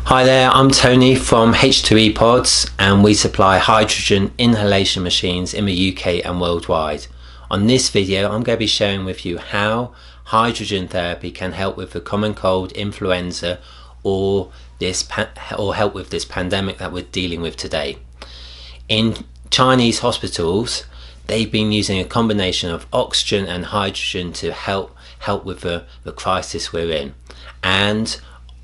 Hi there, I'm Tony from H2E Pods, and we supply hydrogen inhalation machines in the UK and worldwide. On this video I'm going to be sharing with you how hydrogen therapy can help with the common cold, influenza, or help with this pandemic that we're dealing with today. In Chinese hospitals, they've been using a combination of oxygen and hydrogen to help with the crisis we're in. And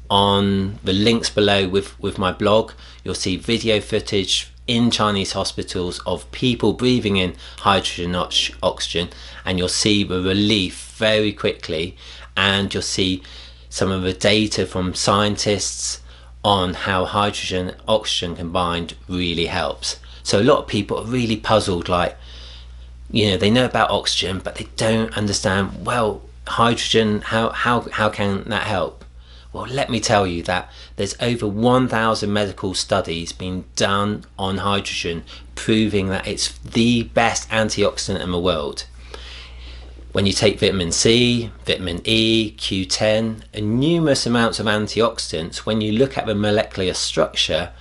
on the links below with my blog, you'll see video footage in Chinese hospitals of people breathing in hydrogen oxygen, and you'll see the relief very quickly, and you'll see some of the data from scientists on how hydrogen and oxygen combined really helps. So a lot of people are really puzzled, like, you know, they know about oxygen but they don't understand, well, hydrogen, how can that help? Well, let me tell you that there's over 1,000 medical studies being done on hydrogen, proving that it's the best antioxidant in the world. When you take vitamin C, vitamin E, Q10, and numerous amounts of antioxidants, when you look at the molecular structure,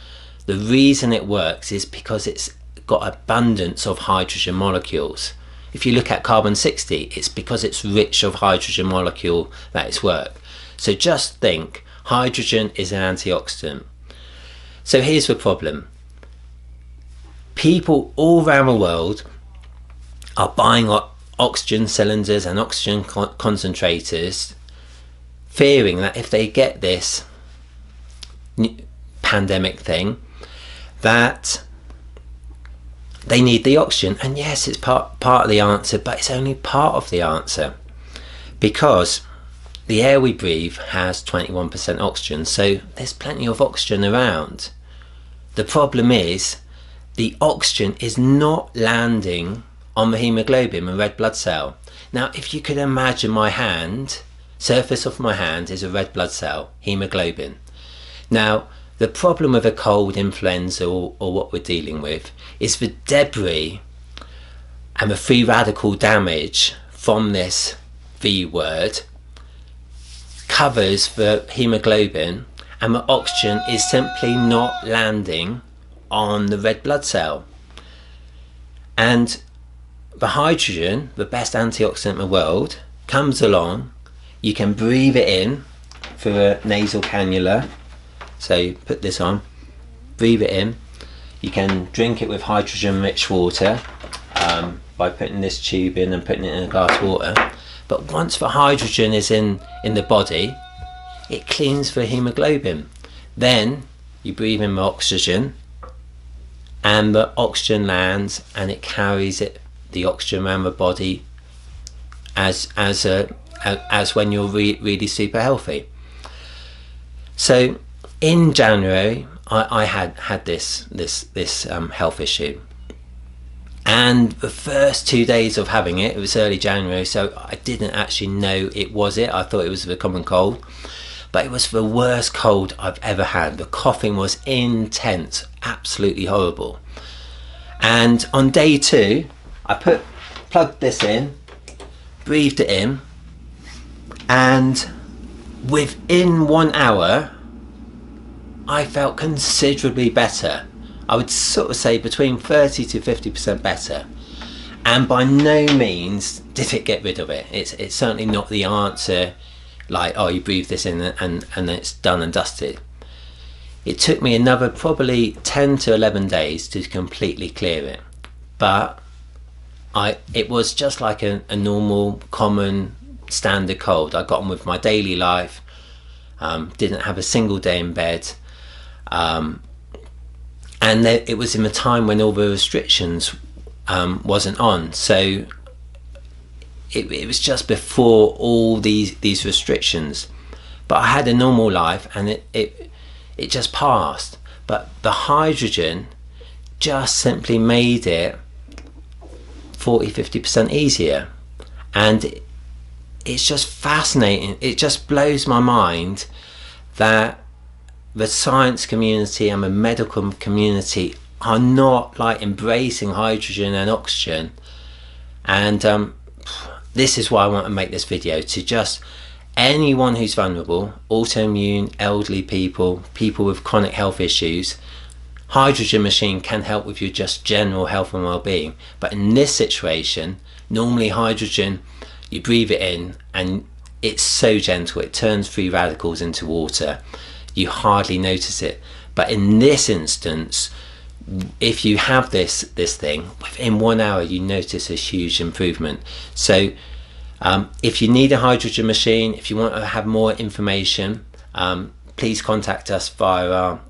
the reason it works is because it's got abundance of hydrogen molecules. If you look at carbon 60, it's because it's rich of hydrogen molecule that it's work. So just think, hydrogen is an antioxidant. So here's the problem. People all around the world are buying oxygen cylinders and oxygen concentrators, fearing that if they get this pandemic thing, that they need the oxygen. And yes, it's part of the answer, but it's only part of the answer, because the air we breathe has 21% oxygen, so there's plenty of oxygen around. The problem is the oxygen is not landing on the hemoglobin, the red blood cell. Now, if you could imagine my hand, surface of my hand is a red blood cell, hemoglobin. Now, the problem with a cold, influenza, or what we're dealing with is the debris and the free radical damage from this V word covers the hemoglobin, and the oxygen is simply not landing on the red blood cell. And the hydrogen, the best antioxidant in the world, comes along. You can breathe it in through a nasal cannula. So you put this on, breathe it in. You can drink it with hydrogen rich water by putting this tube in and putting it in a glass of water. But once the hydrogen is in the body, it cleans the hemoglobin. Then you breathe in the oxygen, and the oxygen lands, and it carries the oxygen around the body as when you're really super healthy. So in January, I had this health issue. And the first 2 days of having it was early January, so I didn't actually know it was it. I thought it was the common cold, but it was the worst cold I've ever had. The coughing was intense, absolutely horrible. And on day 2, I plugged this in, breathed it in, and within 1 hour, I felt considerably better. I would sort of say between 30 to 50% better, and by no means did it get rid of it. It's certainly not the answer, like, oh, you breathe this in and it's done and dusted. It took me another probably 10 to 11 days to completely clear it, but it was just like a normal, common, standard cold. I got on with my daily life, didn't have a single day in bed, and it was in the time when all the restrictions wasn't on, so it was just before all these restrictions. But I had a normal life, and it just passed. But the hydrogen just simply made it 40-50% easier, and it's just fascinating. It just blows my mind that the science community and the medical community are not like embracing hydrogen and oxygen. And this is why I want to make this video, to just anyone who's vulnerable, autoimmune, elderly people, people with chronic health issues, hydrogen machine can help with your just general health and well-being. But in this situation, normally hydrogen, you breathe it in and it's so gentle, it turns free radicals into water. You hardly notice it. But in this instance, if you have this thing, within 1 hour you notice a huge improvement. So if you need a hydrogen machine, if you want to have more information, please contact us via our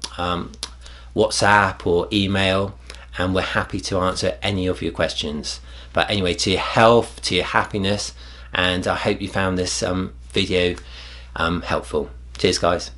WhatsApp or email, and we're happy to answer any of your questions. But anyway, to your health, to your happiness, and I hope you found this video helpful. Cheers guys.